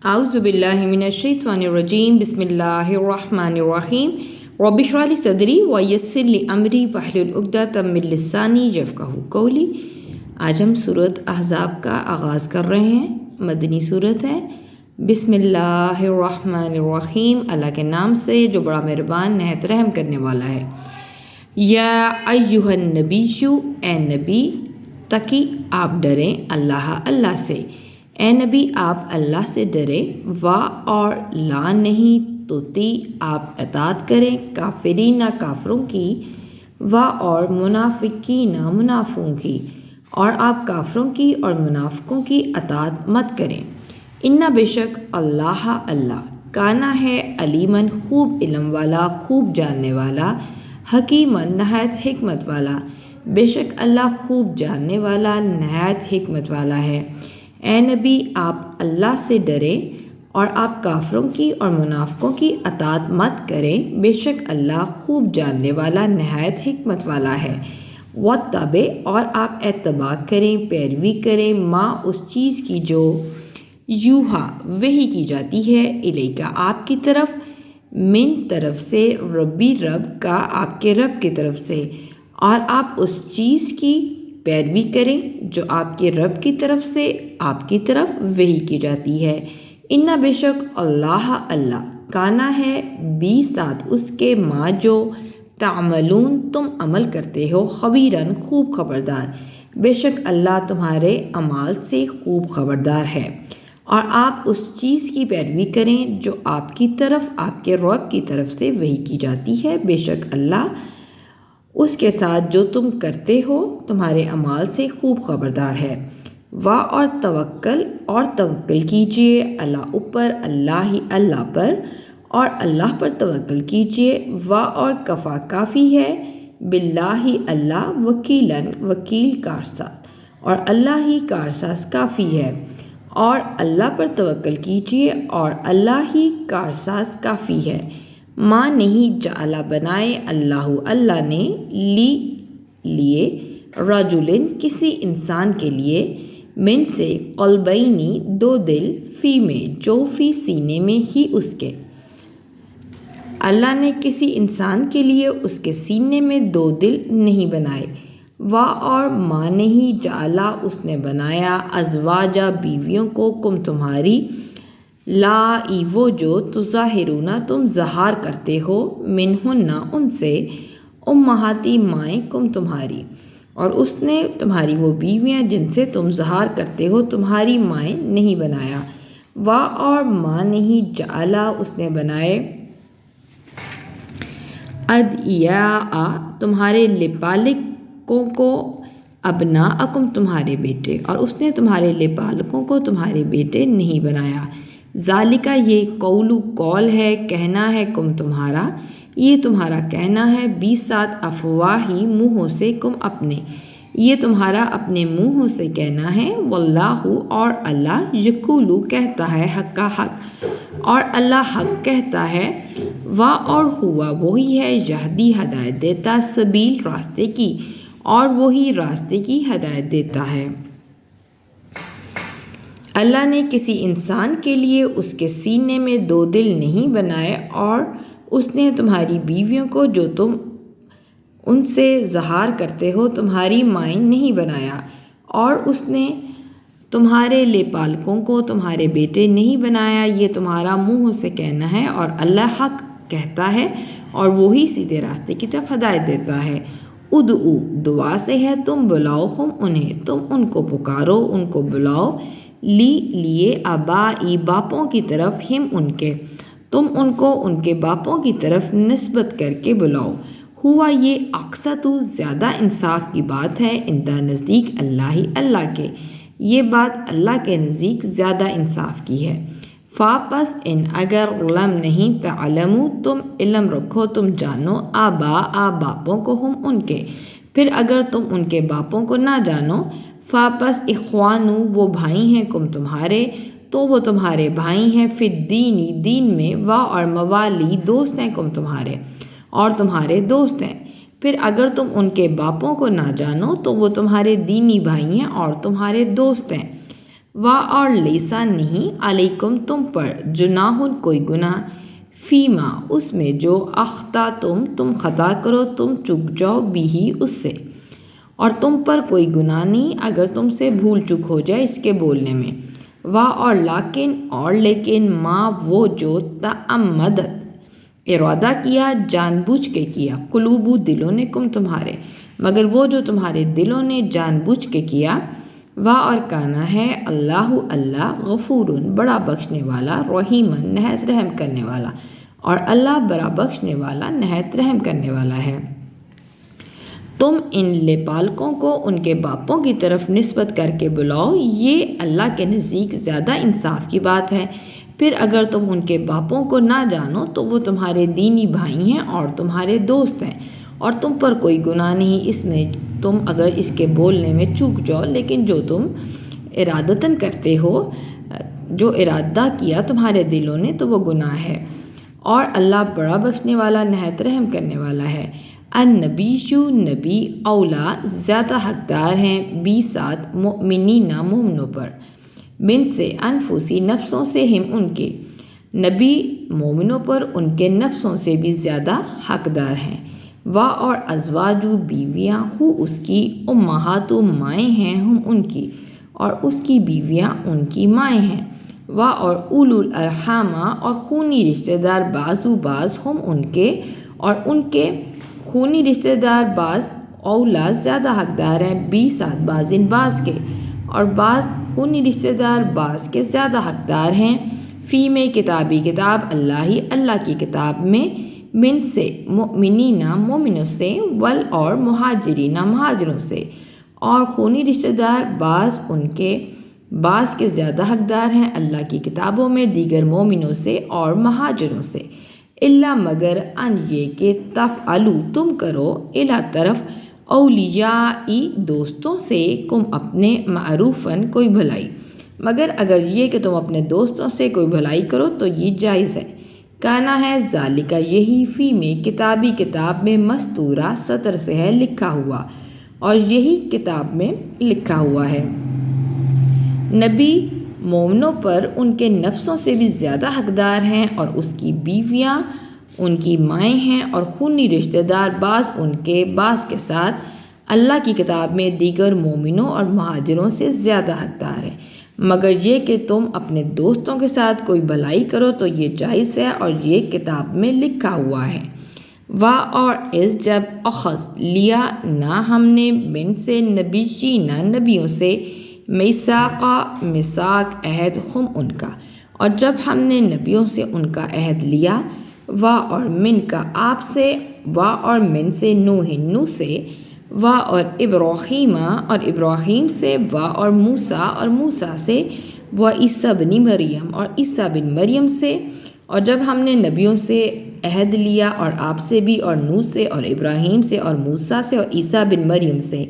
اعوذ باللہ من الشیطان الرجیم بسم اللہ الرحمن الرحیم رب اشرح لی صدری ویسر لی امری واحلل عقدۃ من لسانی یفقہوا قولی۔ آج ہم سورۃ احزاب کا آغاز کر رہے ہیں۔ مدنی سورت ہے۔ بسم اللہ الرحمن الرحیم، اللہ کے نام سے جو بڑا مہربان نہایت رحم کرنے والا ہے۔ یا ایھا النبی، اے نبی، تقی آپ ڈریں اللہ سے۔ اے نبی آپ اللہ سے ڈریں، وا اور لا نہیں توتی آپ اطاعت کریں، کافرین کافروں کی، وا اور منافقین منافقوں کی، اور آپ کافروں کی اور منافقوں کی اطاعت مت کریں۔ انا بے شک اللہ کانا ہے علیمن خوب علم والا، خوب جاننے والا، حکیمن نہایت حکمت والا، بے شک اللہ خوب جاننے والا نہایت حکمت والا ہے۔ اے نبی آپ اللہ سے ڈریں اور آپ کافروں کی اور منافقوں کی اطاعت مت کریں، بے شک اللہ خوب جاننے والا نہایت حکمت والا ہے۔ واتبع اور آپ اتباع کریں، پیروی کریں، ما اس چیز کی جو یوحا وحی کی جاتی ہے، الیکا آپ کی طرف، من طرف سے، ربی رب کا آپ کے رب کی طرف سے، اور آپ اس چیز کی پیروی کریں جو آپ کے رب کی طرف سے آپ کی طرف وحی کی جاتی ہے۔ انا بے شک اللہ کانا ہے بھی ساتھ اس کے ما جو تعملون تم عمل کرتے ہو، خبیرن خوب خبردار، بے شک اللہ تمہارے اعمال سے خوب خبردار ہے۔ اور آپ اس چیز کی پیروی کریں جو آپ کی طرف آپ کے رب کی طرف سے وحی کی جاتی ہے، بے شک اللہ اس کے ساتھ جو تم کرتے ہو تمہارے اعمال سے خوب خبردار ہے۔ وا اور توکل کیجئے اللہ اوپر، اللہ پر، اور اللہ پر توکل کیجئے۔ وا اور کفا کافی ہے، باللہ اللہ، وکیلاً وکیل کارساز، اور اللہ ہی کارساز کافی ہے۔ اور اللہ پر توکل کیجئے اور اللہ ہی کارساز کافی ہے۔ ما نہیں جعل بنائے اللہ نے لیے رجلن کسی انسان کے لیے، من سے قلبینی دو دل، فی میں جو فی سینے میں ہی اس کے، اللہ نے کسی انسان کے لیے اس کے سینے میں دو دل نہیں بنائے۔ وا اور ما نہیں جعلا اس نے بنایا، ازواجا بیویوں کو، کم تمہاری، لائی وہ جو تظاہرون تم ظہار کرتے ہو، منہن ان سے، امہاتی مائیں کم تمہاری، اور اس نے تمہاری وہ بیویاں جن سے تم ظہار کرتے ہو تمہاری مائیں نہیں بنایا۔ وا اور ما نہیں جعلا اس نے بنائے، ادعیاء تمہارے لپالکوں کو، ابناءکم تمہارے بیٹے، اور اس نے تمہارے لپالکوں کو تمہارے بیٹے نہیں بنایا۔ ذالکہ یہ قول ہے، کہنا ہے، کم تمہارا، یہ تمہارا کہنا ہے، بھی ساتھ افواہی منہوں سے، کم اپنے، یہ تمہارا اپنے منہوں سے کہنا ہے، واللہ اور اللہ، یقول کہتا ہے، حق کا حق، اور اللہ حق کہتا ہے، وا اور ہوا وہی ہے، یہدی ہدایت دیتا، سبیل راستے کی، اور وہی راستے کی ہدایت دیتا ہے۔ اللہ نے کسی انسان کے لیے اس کے سینے میں دو دل نہیں بنائے، اور اس نے تمہاری بیویوں کو جو تم ان سے ظہار کرتے ہو تمہاری مائیں نہیں بنایا، اور اس نے تمہارے لپالکوں کو تمہارے بیٹے نہیں بنایا، یہ تمہارا منہوں سے کہنا ہے، اور اللہ حق کہتا ہے، اور وہی سیدھے راستے کی طرف ہدایت دیتا ہے۔ ادعو دعا سے ہے، تم بلاؤ، ہم انہیں، تم ان کو پکارو، ان کو بلاؤ، لیے آبائی باپوں کی طرف، ہم ان کے، تم ان کو ان کے باپوں کی طرف نسبت کر کے بلاؤ۔ ہوا یہ اقسط زیادہ انصاف کی بات ہے، اندہ نزدیک اللہ کے، یہ بات اللہ کے نزدیک زیادہ انصاف کی ہے۔ فا پس ان اگر لم نہیں تعلمو تم علم رکھو، تم جانو، آبا باپوں کو، ہم ان کے، پھر اگر تم ان کے باپوں کو نہ جانو، فا پس اخوانو وہ بھائی ہیں کم تمہارے، تو وہ تمہارے بھائی ہیں، فی الدینی دین میں، وا اور موالی دوست ہیں کم تمہارے، اور تمہارے دوست ہیں، پھر اگر تم ان کے باپوں کو نہ جانو تو وہ تمہارے دینی بھائی ہیں اور تمہارے دوست ہیں۔ وا اور لیسا نہیں علیکم تم پر جناح کوئی گناہ فیما اس میں جو اخطا تم خطا کرو تم چک جاؤ بھی اس سے، اور تم پر کوئی گناہ نہیں اگر تم سے بھول چک ہو جائے اس کے بولنے میں، وا اور لیکن ما وہ جو تعمدت ارادہ کیا جان بوجھ کے کیا قلوب دلوں نے کم تمہارے، مگر وہ جو تمہارے دلوں نے جان بوجھ کے کیا، وا اور کانا ہے اللہ غفور بڑا بخشنے والا رحیمن نہایت رحم کرنے والا، اور اللہ بڑا بخشنے والا نہایت رحم کرنے والا ہے۔ تم ان لپالکوں کو ان کے باپوں کی طرف نسبت کر کے بلاؤ، یہ اللہ کے نزدیک زیادہ انصاف کی بات ہے۔ پھر اگر تم ان کے باپوں کو نہ جانو تو وہ تمہارے دینی بھائی ہیں اور تمہارے دوست ہیں، اور تم پر کوئی گناہ نہیں اس میں تم اگر اس کے بولنے میں چوک جاؤ، لیکن جو تم ارادتاً کرتے ہو، جو ارادہ کیا تمہارے دلوں نے تو وہ گناہ ہے، اور اللہ بڑا بخشنے والا نہایت رحم کرنے والا ہے۔ النبیشو نبی اولا زیادہ حقدار ہیں بی ساتھ مؤمنین مومنوں پر، من سے انفسی نفسوں سے ہم ان کے، نبی مومنوں پر ان کے نفسوں سے بھی زیادہ حقدار ہیں۔ وا اور ازواجو بیویاں ہو اس کی امہاتو مائیں ہیں ہم ان کی، اور اس کی بیویاں ان کی مائیں ہیں۔ وا اور اولو الارحامہ اور خونی رشتہ دار بعضو بعض ہم ان کے، اور ان کے خونی رشتہ دار بعض اولا زیادہ حقدار ہیں بی ساتھ بعضن بعض کے، اور بعض خونی رشتہ دار بعض کے زیادہ حقدار ہیں فی میں کتابی کتاب اللہ کی کتاب میں، من سے مؤمنین مومنوں سے، ول اور مہاجرین مہاجروں سے، اور خونی رشتہ دار بعض ان کے بعض کے زیادہ حقدار ہیں اللہ کی کتابوں میں دیگر مومنوں سے اور مہاجروں سے، الا مگر ان یہ کہ تفعلو تم کرو الا طرف اولیائی دوستوں سے کم اپنے معروفاً کوئی بھلائی، مگر اگر یہ کہ تم اپنے دوستوں سے کوئی بھلائی کرو تو یہ جائز ہے۔ کانا ہے ذالکہ یہی فی میں کتابی کتاب میں مستورہ سطر سے ہے لکھا ہوا، اور یہی کتاب میں لکھا ہوا ہے۔ نبی مومنوں پر ان کے نفسوں سے بھی زیادہ حقدار ہیں، اور اس کی بیویاں ان کی مائیں ہیں، اور خونی رشتہ دار بعض ان کے بعض کے ساتھ اللہ کی کتاب میں دیگر مومنوں اور مہاجروں سے زیادہ حقدار ہیں، مگر یہ کہ تم اپنے دوستوں کے ساتھ کوئی بھلائی کرو تو یہ جائز ہے اور یہ کتاب میں لکھا ہوا ہے۔ وا اور اس جب اخذ لیا نہ ہم نے من سے نبیین نبیوں سے میثاق عہد ہم ان کا، اور جب ہم نے نبیوں سے ان کا عہد لیا، وا اور من کا آپ سے، وا اور من سے نوح سے، وا اور ابراہیم سے، وا اور موسیٰ سے، وا عیسیٰ بن مریم اور عیسیٰ بن مریم سے، اور جب ہم نے نبیوں سے عہد لیا اور آپ سے بھی، اور نوح سے اور ابراہیم سے اور موسیٰ سے اور عیسیٰ بن مریم سے،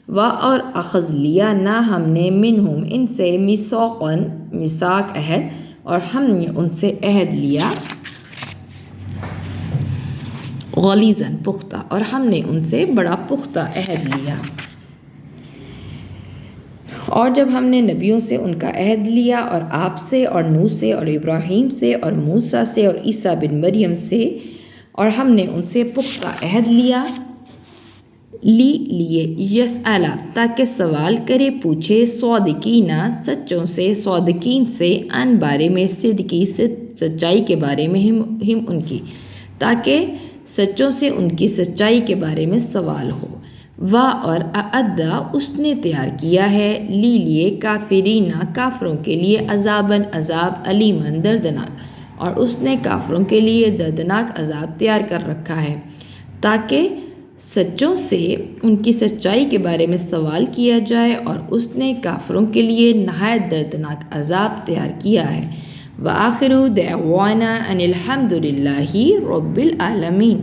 وا اور اخذ لیا نہ ہم نے منہم ان سے میثاق عہد، اور ہم نے ان سے عہد لیا غلیظاً پختہ، اور ہم نے ان سے بڑا پختہ عہد لیا۔ اور جب ہم نے نبیوں سے ان کا عہد لیا اور آپ سے اور نوح سے اور ابراہیم سے اور موسیٰ سے اور عیسیٰ بن مریم سے، اور ہم نے ان سے پختہ عہد لیا، لیے یسألا تاکہ سوال کرے پوچھے، صادقین سچوں سے، صادقین سے، ان بارے میں، صدقی سچائی کے بارے میں، ہم ان کی، تاکہ سچوں سے ان کی سچائی کے بارے میں سوال ہو۔ وا اور اعدّا اس نے تیار کیا ہے، لیے کافرین کافروں کے لیے، عذاباً عذاب، علیماً دردناک، اور اس نے کافروں کے لیے دردناک عذاب تیار کر رکھا ہے، تاکہ سچوں سے ان کی سچائی کے بارے میں سوال کیا جائے، اور اس نے کافروں کے لیے نہایت دردناک عذاب تیار کیا ہے۔ وآخر دعوانا ان الحمد للہ رب العالمین۔